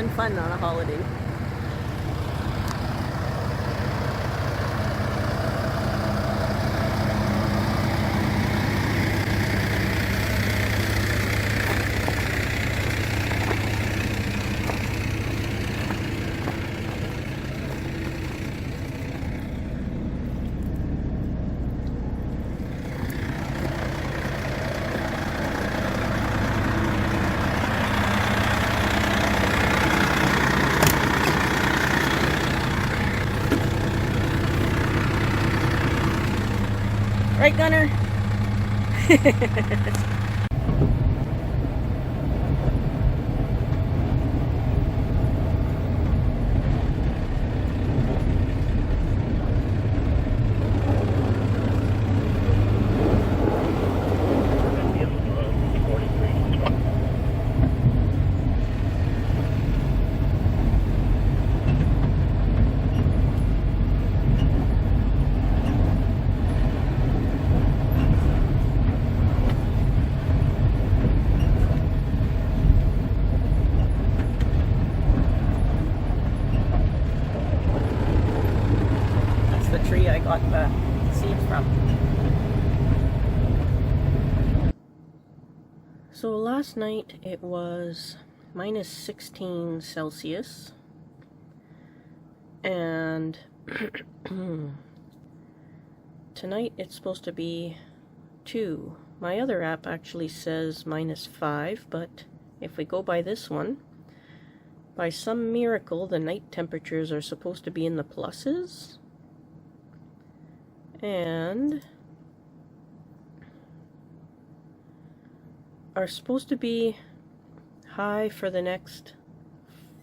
fun on a holiday. Right, Gunner? Tree I got the seeds from. So last night it was minus 16 Celsius and tonight it's supposed to be 2. My other app actually says minus 5, but if we go by this one, by some miracle the night temperatures are supposed to be in the pluses. And are supposed to be high for the next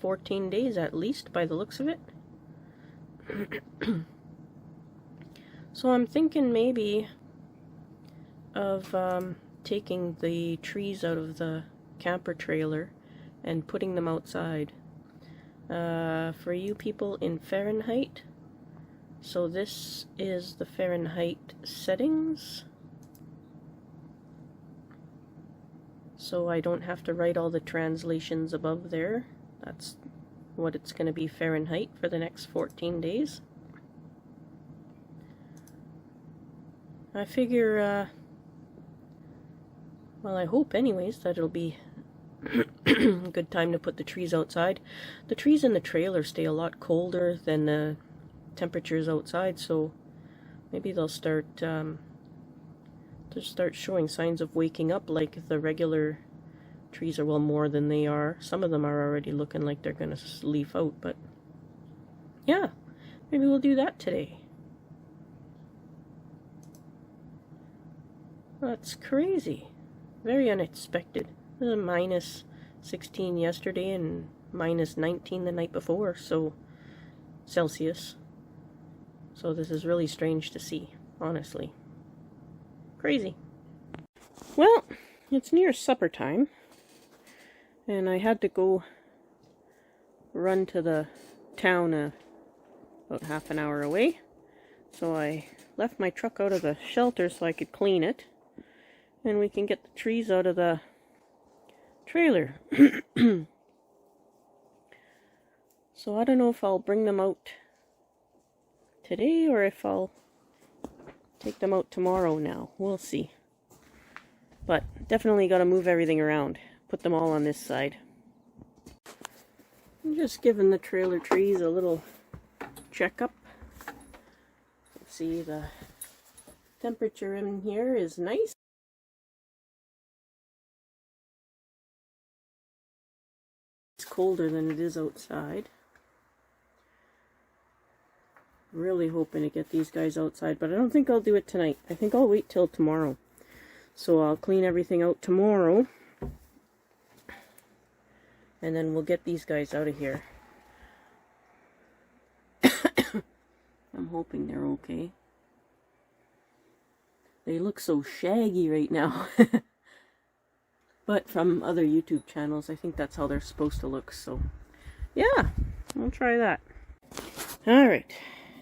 14 days at least, by the looks of it. So I'm thinking maybe of taking the trees out of the camper trailer and putting them outside. For you people in Fahrenheit, so this is the Fahrenheit settings, so I don't have to write all the translations above there. That's what it's going to be Fahrenheit for the next 14 days. I figure, well, I hope anyways that it'll be a good time to put the trees outside. The trees in the trailer stay a lot colder than the temperatures outside, so maybe they'll start showing signs of waking up like the regular trees are. Well, more than they are. Some of them are already looking like they're gonna leaf out, but yeah, maybe we'll do that today. That's crazy. Very unexpected. It was a minus 16 yesterday and minus 19 the night before, so Celsius. So this is really strange to see, honestly. Crazy. Well, it's near supper time, and I had to go run to the town about half an hour away. So I left my truck out of the shelter so I could clean it, and we can get the trees out of the trailer. So I don't know if I'll bring them out today or if I'll take them out tomorrow now. We'll see. But definitely got to move everything around. Put them all on this side. I'm just giving the trailer trees a little checkup. Let's see, the temperature in here is nice. It's colder than it is outside. Really hoping to get these guys outside, but I don't think I'll do it tonight. I think I'll wait till tomorrow. So I'll clean everything out tomorrow, and then we'll get these guys out of here. I'm hoping they're okay. They look so shaggy right now. But from other YouTube channels, I think that's how they're supposed to look. So yeah, I'll try that. Alright.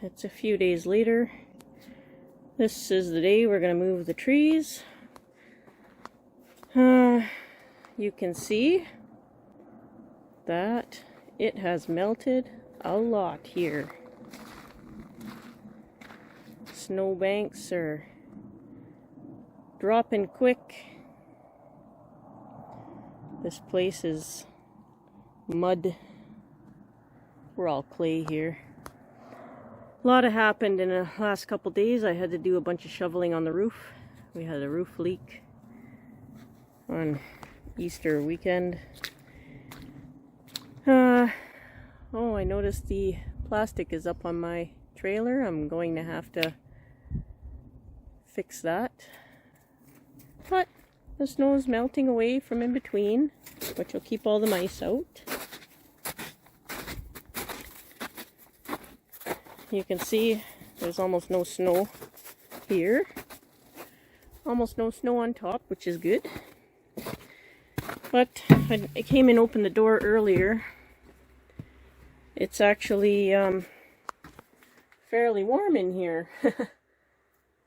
It's a few days later. This is the day we're going to move the trees. You can see that It has melted a lot here. Snowbanks are dropping quick. This place is mud. We're all clay here. A lot happened in the last couple days. I had to do a bunch of shoveling on the roof. We had a roof leak on Easter weekend. Oh, I noticed the plastic is up on my trailer. I'm going to have to fix that. But the snow is melting away from in between, which will keep all the mice out. You can see there's almost no snow here. Almost no snow on top, which is good. But I came and opened the door earlier. It's actually fairly warm in here.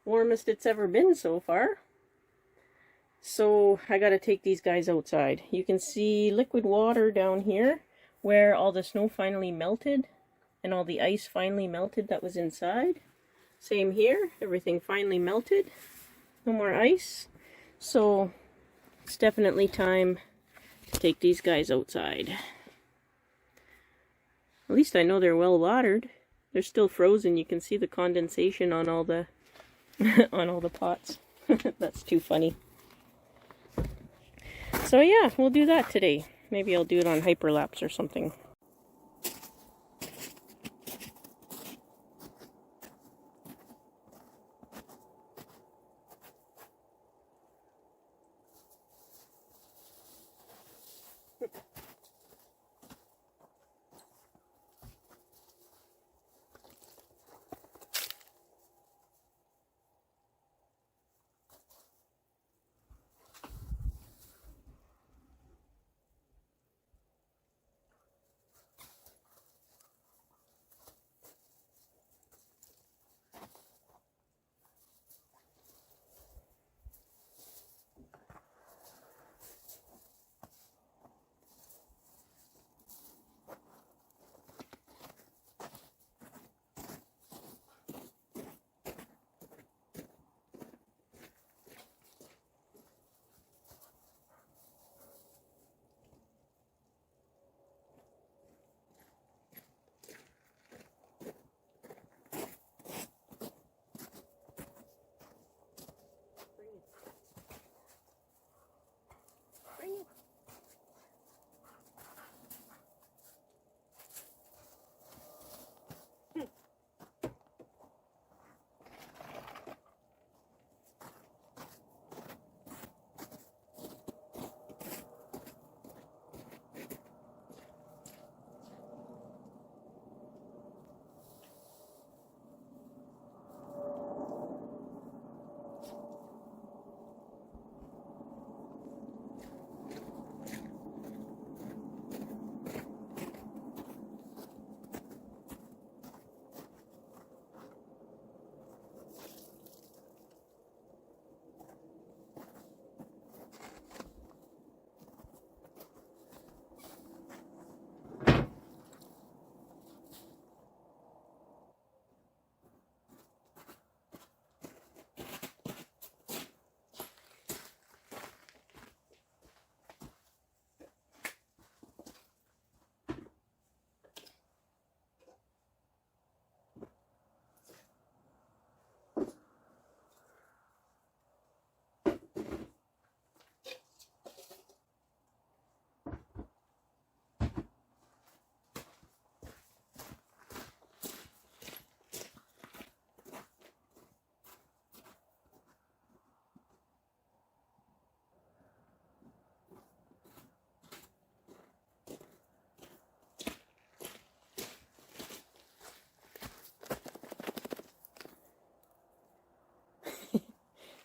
Warmest it's ever been so far. So I gotta take these guys outside. You can see liquid water down here where all the snow finally melted and all the ice finally melted that was inside. Same here, everything finally melted. No more ice. So it's definitely time to take these guys outside. At least I know they're well watered. They're still frozen. You can see the condensation on all the on all the pots. That's too funny. So yeah, we'll do that today. Maybe I'll do it on hyperlapse or something.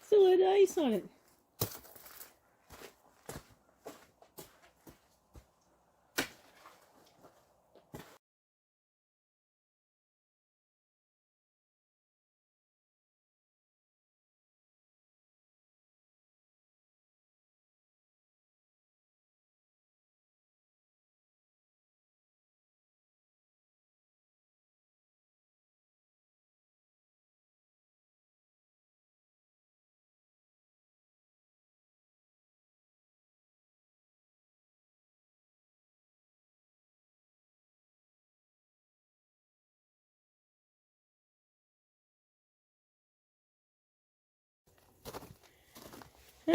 Still had ice on it.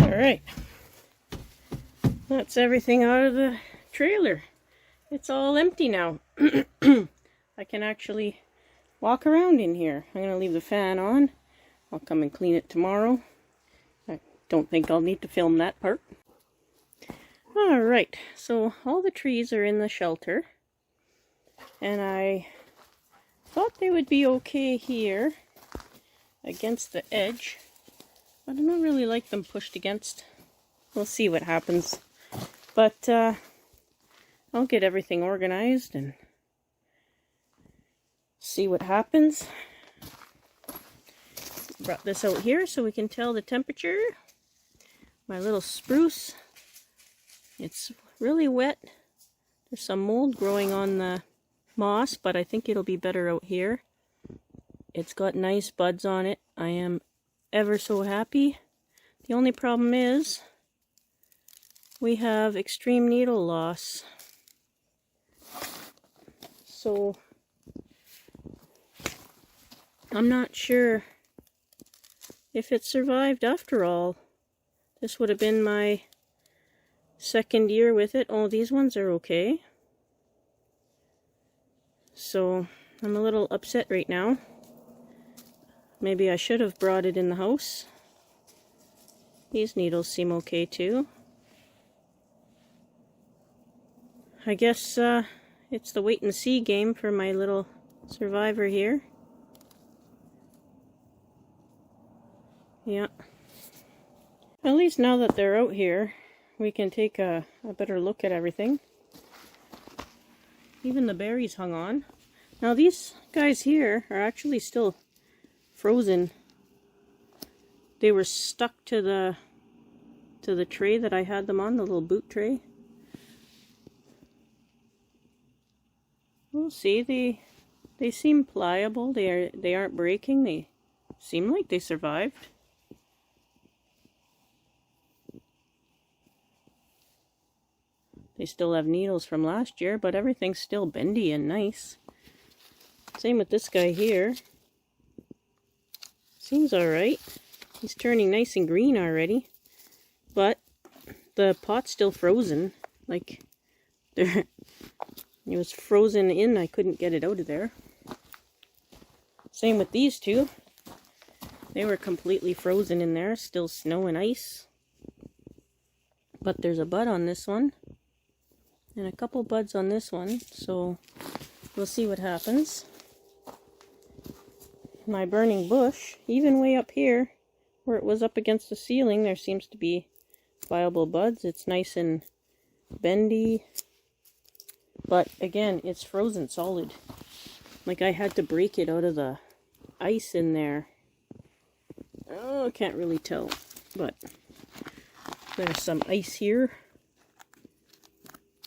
Alright. That's everything out of the trailer. It's all empty now. I can actually walk around in here. I'm going to leave the fan on. I'll come and clean it tomorrow. I don't think I'll need to film that part. Alright, so all the trees are in the shelter. And I thought they would be okay here against the edge. But I don't really like them pushed against. We'll see what happens. But I'll get everything organized and see what happens. Brought this out here so we can tell the temperature. My little spruce, it's really wet. There's some mold growing on the moss, but I think it'll be better out here. It's got nice buds on it. I am ever so happy. The only problem is we have extreme needle loss. So I'm not sure if it survived after all. This would have been my second year with it. Oh, these ones are okay. So I'm a little upset right now. Maybe I should have brought it in the house. These needles seem okay too. I guess it's the wait and see game for my little survivor here. Yeah. At least now that they're out here, we can take a better look at everything. Even the berries hung on. Now these guys here are actually still frozen. They were stuck to the tray that I had them on, the little boot tray. We'll see. They seem pliable. They aren't breaking. They seem like they survived. They still have needles from last year, but everything's still bendy and nice. Same with this guy here. Seems alright. He's turning nice and green already. But the pot's still frozen. Like, it was frozen in. I couldn't get it out of there. Same with these two. They were completely frozen in there. Still snow and ice. But there's a bud on this one. And a couple buds on this one. So we'll see what happens. My burning bush, even way up here, where it was up against the ceiling, there seems to be viable buds. It's nice and bendy. But again, it's frozen solid. Like I had to break it out of the ice in there. Oh, I can't really tell. But there's some ice here.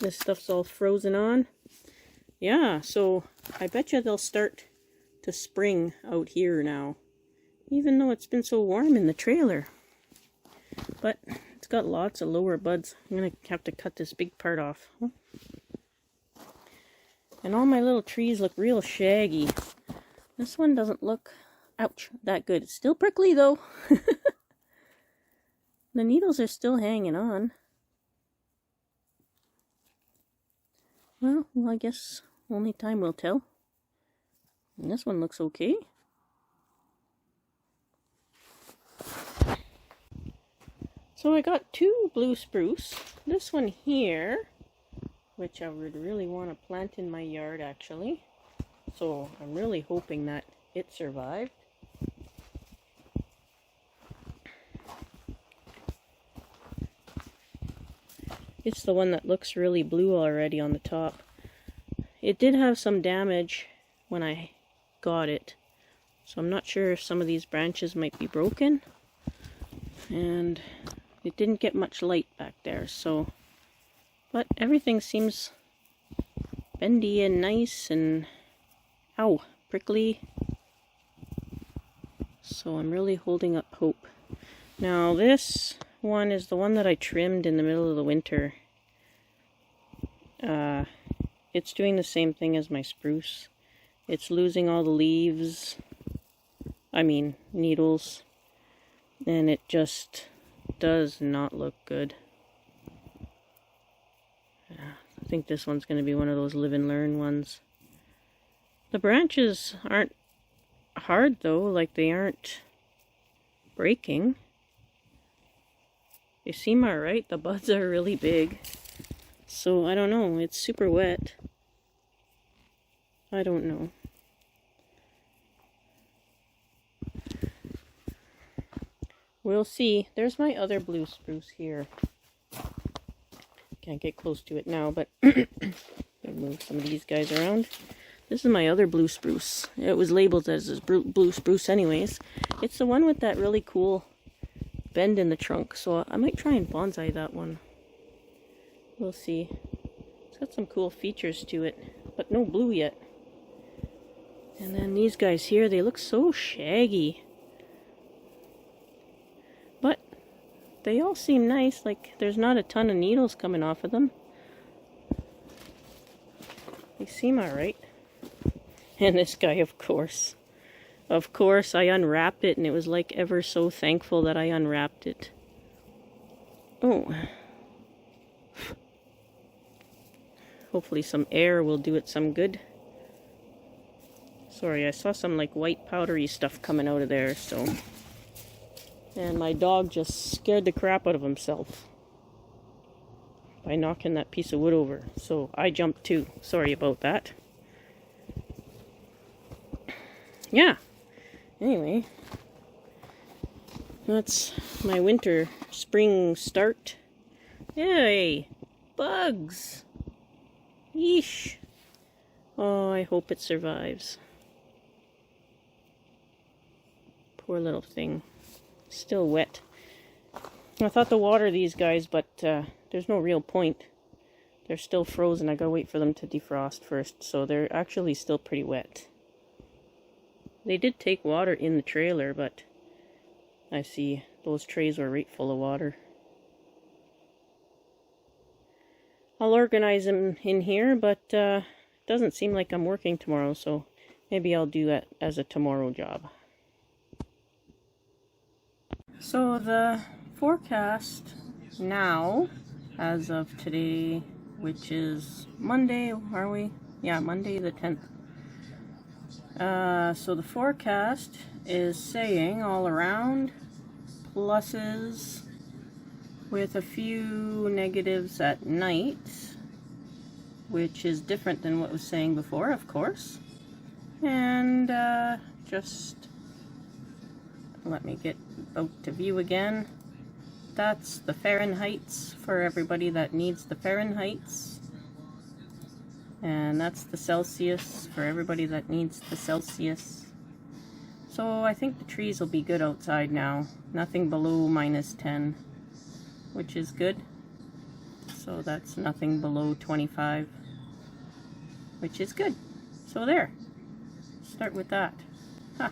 This stuff's all frozen on. Yeah, so I bet you they'll start to spring out here now. Even though it's been so warm in the trailer. But it's got lots of lower buds. I'm going to have to cut this big part off. And all my little trees look real shaggy. This one doesn't look, ouch, that good. It's still prickly though. The needles are still hanging on. Well, I guess only time will tell. And this one looks okay. So I got two blue spruce. This one here, which I would really want to plant in my yard actually. So I'm really hoping that it survived. It's the one that looks really blue already on the top. It did have some damage when I got it. So I'm not sure if some of these branches might be broken. And it didn't get much light back there, so. But everything seems bendy and nice and, ow, prickly. So I'm really holding up hope. Now this one is the one that I trimmed in the middle of the winter. It's doing the same thing as my spruce. It's losing all the leaves, needles, and it just does not look good. I think this one's going to be one of those live and learn ones. The branches aren't hard though, like they aren't breaking. They seem alright. The buds are really big. So I don't know, it's super wet. I don't know. We'll see. There's my other blue spruce here. Can't get close to it now, but move some of these guys around. This is my other blue spruce. It was labeled as a blue spruce anyways. It's the one with that really cool bend in the trunk, so I might try and bonsai that one. We'll see. It's got some cool features to it, but no blue yet. And then these guys here, they look so shaggy. But they all seem nice, like there's not a ton of needles coming off of them. They seem alright. And this guy, of course. Of course, I unwrapped it and it was like ever so thankful that I unwrapped it. Oh. Hopefully some air will do it some good. Sorry, I saw some like white powdery stuff coming out of there, so... And my dog just scared the crap out of himself by knocking that piece of wood over. So I jumped too. Sorry about that. Yeah. Anyway. That's my winter, spring start. Yay! Bugs! Yeesh. Oh, I hope it survives. Poor little thing. Still wet. I thought to water these guys, but there's no real point. They're still frozen. I gotta wait for them to defrost first, so they're actually still pretty wet. They did take water in the trailer, but I see those trays were right full of water. I'll organize them in here, but it doesn't seem like I'm working tomorrow, so maybe I'll do that as a tomorrow job. So the forecast now, as of today, which is Monday, are we? Yeah, Monday the 10th. So the forecast is saying all around pluses with a few negatives at night, which is different than what was saying before, of course. And just let me get out to view again. That's the Fahrenheits for everybody that needs the Fahrenheits. And that's the Celsius for everybody that needs the Celsius. So I think the trees will be good outside now. Nothing below -10, which is good. So that's nothing below 25, which is good. So there. Start with that. Huh.